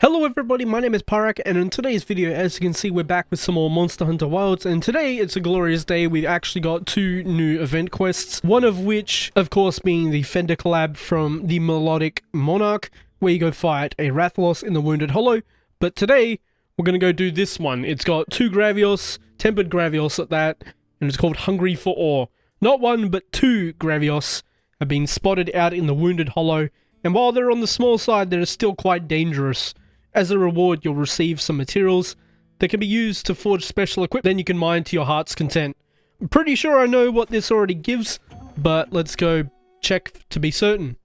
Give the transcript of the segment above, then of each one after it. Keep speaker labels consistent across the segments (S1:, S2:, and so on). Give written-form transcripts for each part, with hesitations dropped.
S1: Hello everybody, my name is Pyrac, and in today's video, as you can see, we're back with some more Monster Hunter Wilds, and today it's a glorious day. We've actually got two new event quests, one of which, of course, being the Fender collab from the Melodic Monarch, where you go fight a Rathalos in the Wounded Hollow, but today, we're gonna go do this one. It's got two Gravios, tempered Gravios at that, and it's called Hungry for Ore. Not one, but two Gravios have been spotted out in the Wounded Hollow, and while they're on the small side, they're still quite dangerous. As a reward, you'll receive some materials that can be used to forge special equipment, then you can mine to your heart's content. I'm pretty sure I know what this already gives, but let's go check to be certain.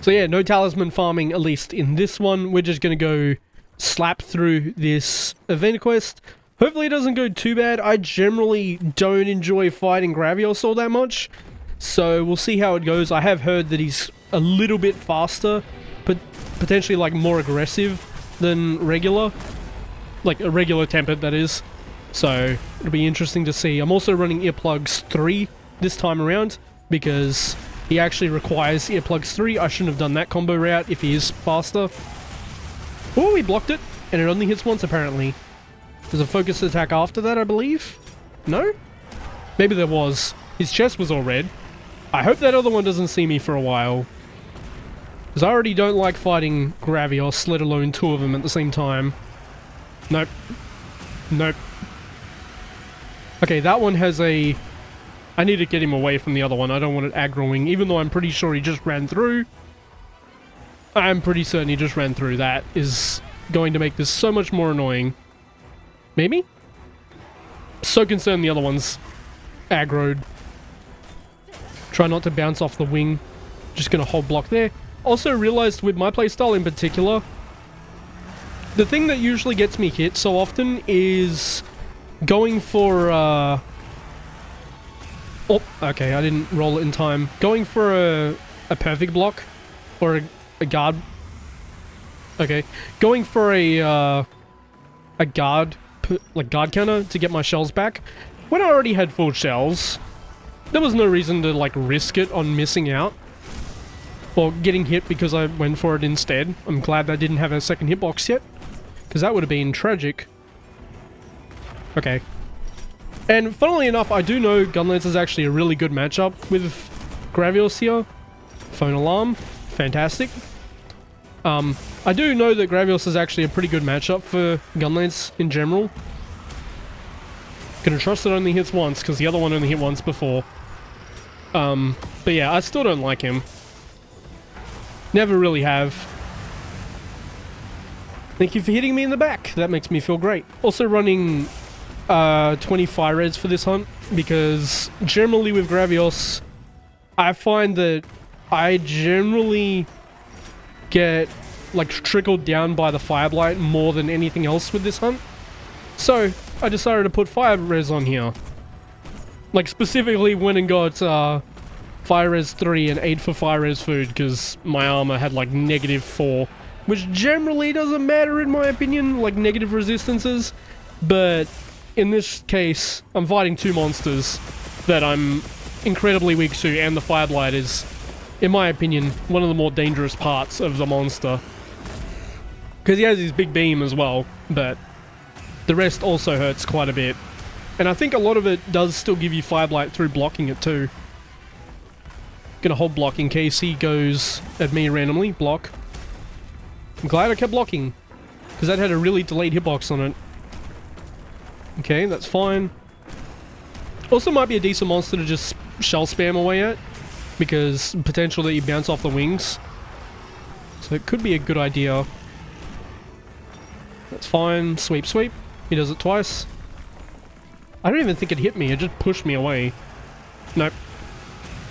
S1: So yeah, no talisman farming, at least in this one. We're just gonna go slap through this event quest. Hopefully it doesn't go too bad. I generally don't enjoy fighting Gravios all that much, so we'll see how it goes. I have heard that he's a little bit faster, but potentially like more aggressive than regular. Like a regular tempered, that is. So it'll be interesting to see. I'm also running earplugs 3 this time around because he actually requires earplugs 3. I shouldn't have done that combo route if he is faster. Oh, he blocked it, and it only hits once apparently. There's a focus attack after that, I believe? No? Maybe there was. His chest was all red. I hope that other one doesn't see me for a while, because I already don't like fighting Gravios, let alone two of them at the same time. Nope. Nope. Okay, that one has a... I need to get him away from the other one. I don't want it aggroing, even though I'm pretty sure he just ran through. I'm pretty certain he just ran through. That is going to make this so much more annoying. Maybe? So concerned the other one's aggroed. Try not to bounce off the wing. Just gonna hold block there. Also realized with my playstyle in particular, the thing that usually gets me hit so often is going for oh, okay, I didn't roll it in time. Going for a perfect block or a guard. Okay, going for a guard, like guard counter to get my shells back. When I already had full shells, there was no reason to like risk it on missing out. Or getting hit because I went for it instead. I'm glad I didn't have a second hitbox yet, because that would have been tragic. Okay. And funnily enough, I do know gunlance is actually a really good matchup with Gravios here. Phone alarm. Fantastic. I do know that Gravios is actually a pretty good matchup for gunlance in general. Gonna trust it only hits once, because the other one only hit once before. But yeah, I still don't like him. Never really have. Thank you for hitting me in the back. That makes me feel great. Also running 20 fire reds for this hunt, because generally with Gravios, I find that I generally get like trickled down by the fire blight more than anything else with this hunt. So I decided to put fire res on here. Like specifically went and got Fire Res 3 and 8 for Fire Res food, because my armor had like -4, which generally doesn't matter in my opinion, like negative resistances, but in this case, I'm fighting two monsters that I'm incredibly weak to, and the Fire Blight is, in my opinion, one of the more dangerous parts of the monster. Because he has his big beam as well, but the rest also hurts quite a bit. And I think a lot of it does still give you Fire Blight through blocking it too. Gonna hold block in case he goes at me randomly. Block. I'm glad I kept blocking, because that had a really delayed hitbox on it. Okay, that's fine. Also might be a decent monster to just shell spam away at, because potential that you bounce off the wings. So it could be a good idea. That's fine. Sweep, sweep. He does it twice. I don't even think it hit me. It just pushed me away. Nope.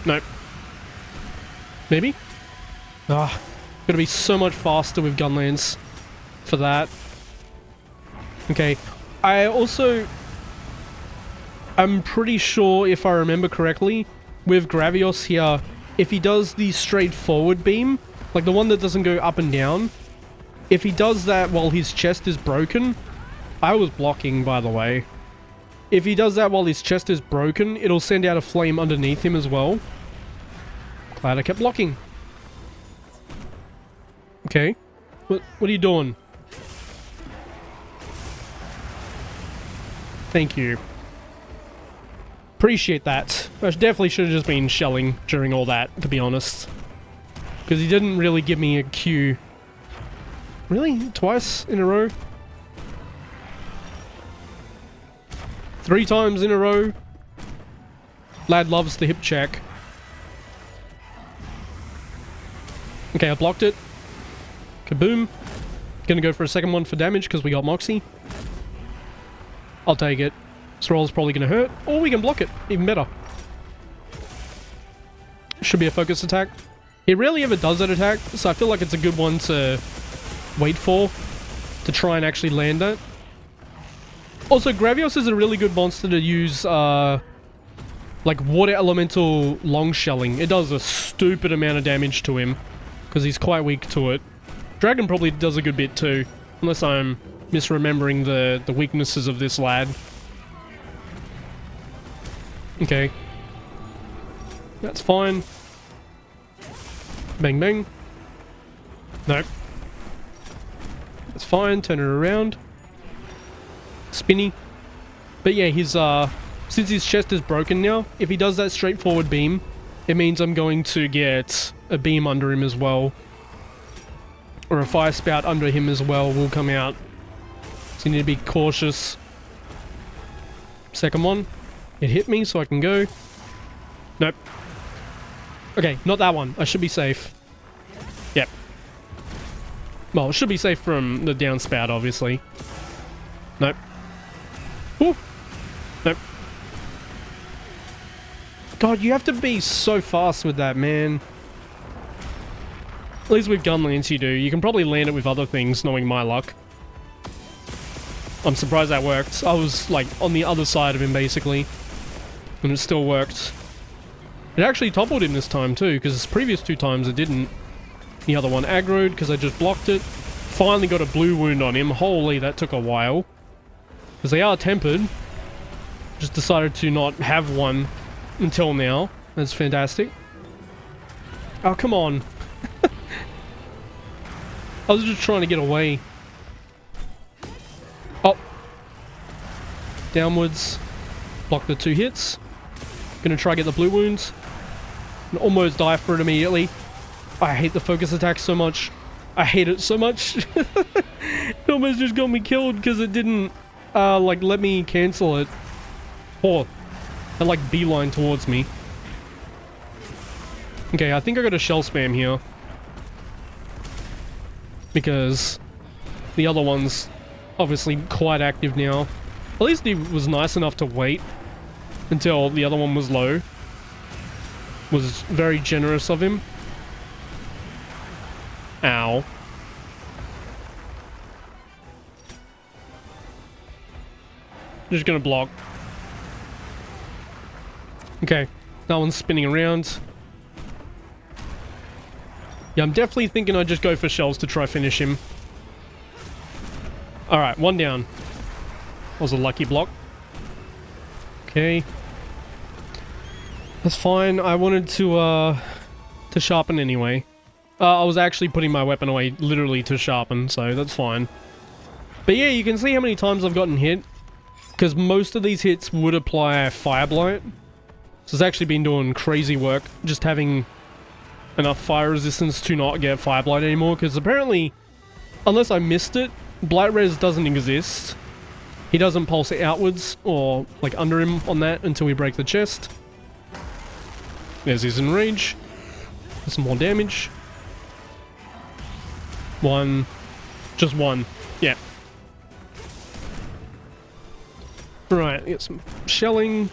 S1: Nope. Maybe? Ah, gotta be so much faster with gunlance for that. Okay. I'm pretty sure, if I remember correctly, with Gravios here, if he does the straightforward beam, like the one that doesn't go up and down, if he does that while his chest is broken, I was blocking, by the way. If he does that while his chest is broken, it'll send out a flame underneath him as well. Glad I kept blocking. Okay. What are you doing? Thank you. Appreciate that. I definitely should have just been shelling during all that, to be honest. Because he didn't really give me a cue. Really? Twice in a row? 3 times in a row? Lad loves the hip check. Okay, I blocked it. Kaboom. Gonna go for a second one for damage because we got Moxie. I'll take it. This roll's probably gonna hurt. Or we can block it. Even better. Should be a focus attack. He rarely ever does that attack, so I feel like it's a good one to wait for. To try and actually land that. Also, Gravios is a really good monster to use, like water elemental long shelling. It does a stupid amount of damage to him. Because he's quite weak to it. Dragon probably does a good bit too. Unless I'm misremembering the weaknesses of this lad. Okay. That's fine. Bang bang. Nope. That's fine. Turn it around. Spinny. But yeah, his since his chest is broken now, if he does that straightforward beam, it means I'm going to get a beam under him as well. Or a fire spout under him as well will come out. So you need to be cautious. Second one. It hit me so I can go. Nope. Okay, not that one. I should be safe. Yep. Well, it should be safe from the down spout, obviously. Nope. Ooh. Nope. God, you have to be so fast with that, man. At least with gunlance you do. You can probably land it with other things, knowing my luck. I'm surprised that worked. I was, like, on the other side of him, basically. And it still worked. It actually toppled him this time, too, because previous 2 times it didn't. The other one aggroed, because I just blocked it. Finally got a blue wound on him. Holy, that took a while. Because they are tempered. Just decided to not have one until now. That's fantastic. Oh, come on. I was just trying to get away. Oh. Downwards. Block the 2 hits. Gonna try get the blue wounds. And almost die for it immediately. I hate the focus attack so much. I hate it so much. It almost just got me killed because it didn't, like, let me cancel it. Oh. It, like, beeline towards me. Okay, I think I got a shell spam here. Because the other one's obviously quite active now. At least he was nice enough to wait until the other one was low. Was very generous of him. Ow. Just gonna block. Okay, that one's spinning around. Yeah, I'm definitely thinking I'd just go for shells to try finish him. Alright, 1 down. That was a lucky block. Okay. That's fine. I wanted to sharpen anyway. I was actually putting my weapon away literally to sharpen, so that's fine. But yeah, you can see how many times I've gotten hit. Because most of these hits would apply Fire Blight. So it's actually been doing crazy work, just having enough fire resistance to not get Fire Blight anymore. Because apparently, unless I missed it, Blight Res doesn't exist. He doesn't pulse it outwards, or like under him on that until we break the chest. There's his enrage. There's some more damage. 1. Just 1. Yeah. Right, get some shelling.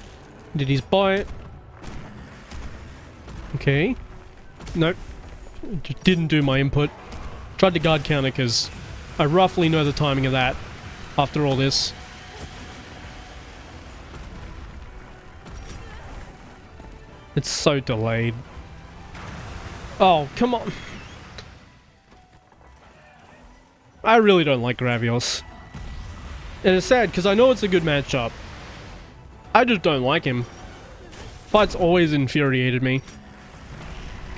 S1: Did his bite. Okay. Nope. Just didn't do my input. Tried to guard counter because I roughly know the timing of that after all this. It's so delayed. Oh, come on. I really don't like Gravios. And it's sad because I know it's a good matchup. I just don't like him. Fight's always infuriated me.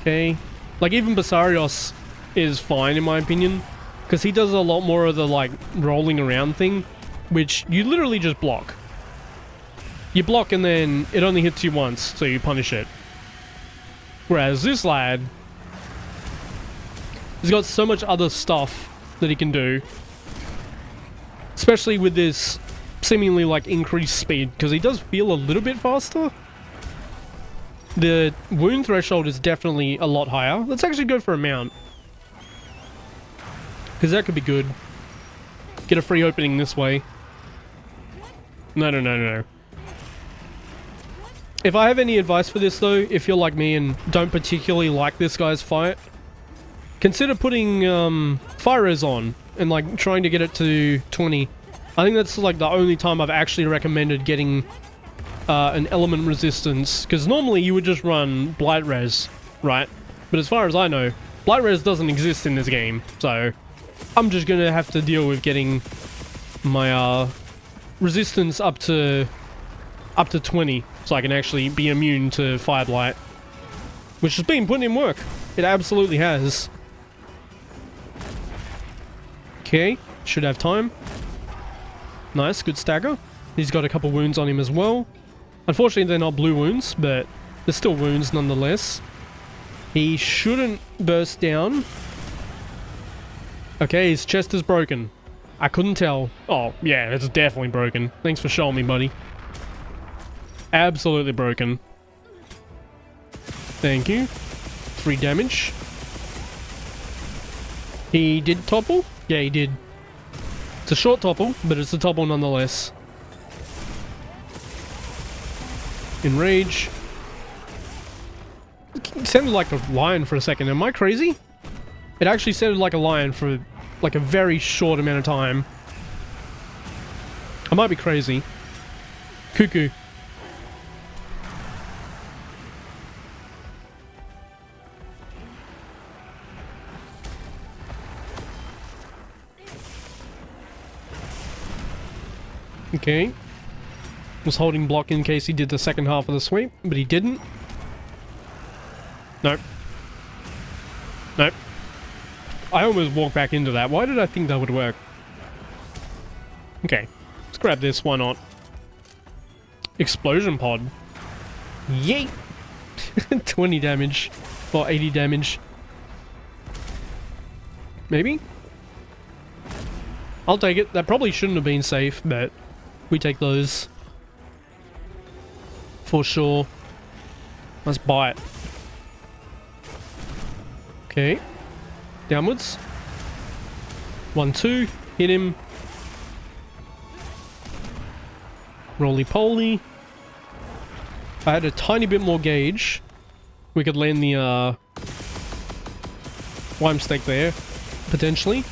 S1: Okay. Like even Basarios is fine in my opinion, because he does a lot more of the like rolling around thing, which you literally just block. You block and then it only hits you once, so you punish it. Whereas this lad, he's got so much other stuff that he can do, especially with this seemingly like increased speed, because he does feel a little bit faster. The wound threshold is definitely a lot higher. Let's actually go for a mount, because that could be good. Get a free opening this way. No. If I have any advice for this though, if you're like me and don't particularly like this guy's fight, consider putting fire res on and like trying to get it to 20. I think that's like the only time I've actually recommended getting an element resistance, because normally you would just run blight res, right? But as far as I know, blight res doesn't exist in this game, so I'm just gonna have to deal with getting my resistance up to 20, so I can actually be immune to fire blight, which has been putting in work. It absolutely has. Okay, should have time. Nice, good stagger. He's got a couple wounds on him as well. Unfortunately, they're not blue wounds, but they're still wounds nonetheless. He shouldn't burst down. Okay, his chest is broken. I couldn't tell. Oh, yeah, it's definitely broken. Thanks for showing me, buddy. Absolutely broken. Thank you. 3 damage. He did topple? Yeah, he did. It's a short topple, but it's a topple nonetheless. Enrage. It sounded like a lion for a second. Am I crazy? It actually sounded like a lion for like a very short amount of time. I might be crazy. Cuckoo. Okay. Was holding block in case he did the second half of the sweep, but he didn't. Nope. Nope. I almost walked back into that. Why did I think that would work? Okay. Let's grab this. Why not? Explosion pod. Yeet! 20 damage. Or 80 damage. Maybe? I'll take it. That probably shouldn't have been safe, but we take those. For sure. Let's buy it. Okay. Downwards. 1, 2. Hit him. Roly-poly. If I had a tiny bit more gauge, we could land the lime stake there, potentially.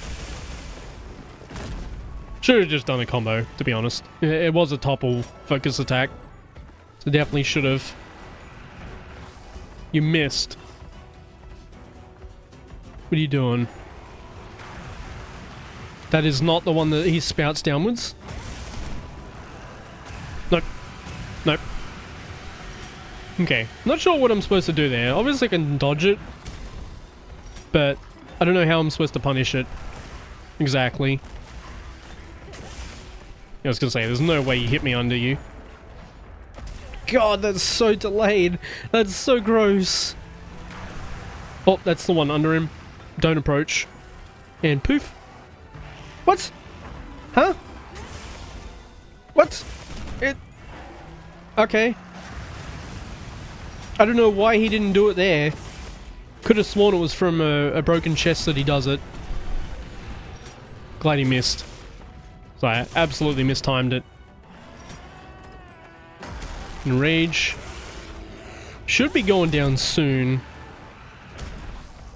S1: Should have just done a combo, to be honest. It was a topple focus attack. So definitely should have. You missed. What are you doing? That is not the one that he spouts downwards. Nope. Nope. Okay. Not sure what I'm supposed to do there. Obviously I can dodge it. But I don't know how I'm supposed to punish it. Exactly. I was gonna say, there's no way you hit me under you. God, that's so delayed. That's so gross. Oh, that's the one under him. Don't approach. And poof. What? Huh? What? It... Okay. I don't know why he didn't do it there. Could have sworn it was from a broken chest that he does it. Glad he missed. So I absolutely mistimed it. Enrage. Should be going down soon.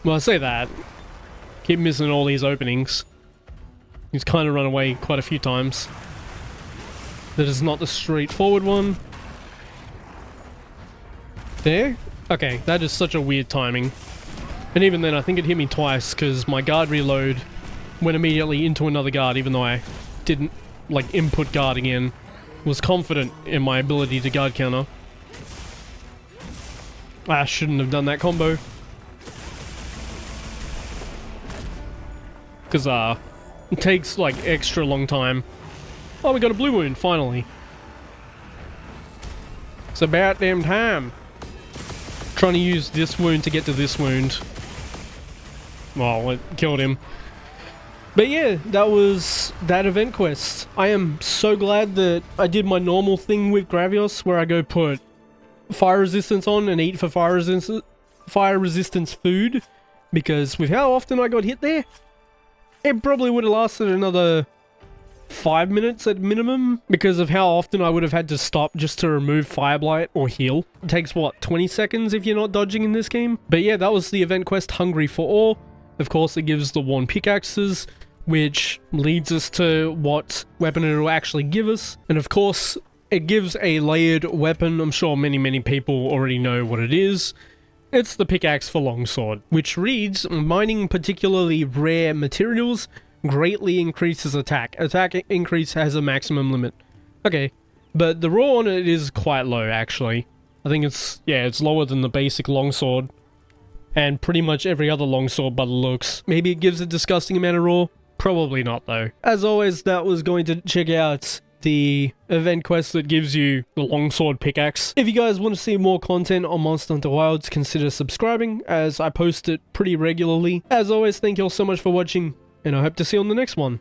S1: Well, I say that. Keep missing all these openings. He's kind of run away quite a few times. That is not the straightforward one. There? Okay, that is such a weird timing. And even then, I think it hit me twice because my guard reload went immediately into another guard, even though I didn't, like, input guard again. Was confident in my ability to guard counter. I shouldn't have done that combo. because it takes like extra long time. Oh, we got a blue wound finally. It's about damn time. Trying to use this wound to get to this wound. Well, it killed him. But yeah, that was that event quest. I am so glad that I did my normal thing with Gravios, where I go put fire resistance on and eat for fire resistance food, because with how often I got hit there, it probably would have lasted another 5 minutes at minimum, because of how often I would have had to stop just to remove fire blight or heal. It takes what, 20 seconds if you're not dodging in this game? But yeah, that was the event quest Hungry for Ore. Of course, it gives the worn pickaxes, which leads us to what weapon it will actually give us. And of course, it gives a layered weapon. I'm sure many people already know what it is. It's the pickaxe for longsword, which reads, mining particularly rare materials greatly increases attack. Attack increase has a maximum limit. Okay, but the raw on it is quite low, actually. I think it's lower than the basic longsword and pretty much every other longsword by the looks. Maybe it gives a disgusting amount of raw. Probably not, though. As always, that was going to check out the event quest that gives you the longsword pickaxe. If you guys want to see more content on Monster Hunter Wilds, consider subscribing, as I post it pretty regularly. As always, thank you all so much for watching, and I hope to see you on the next one.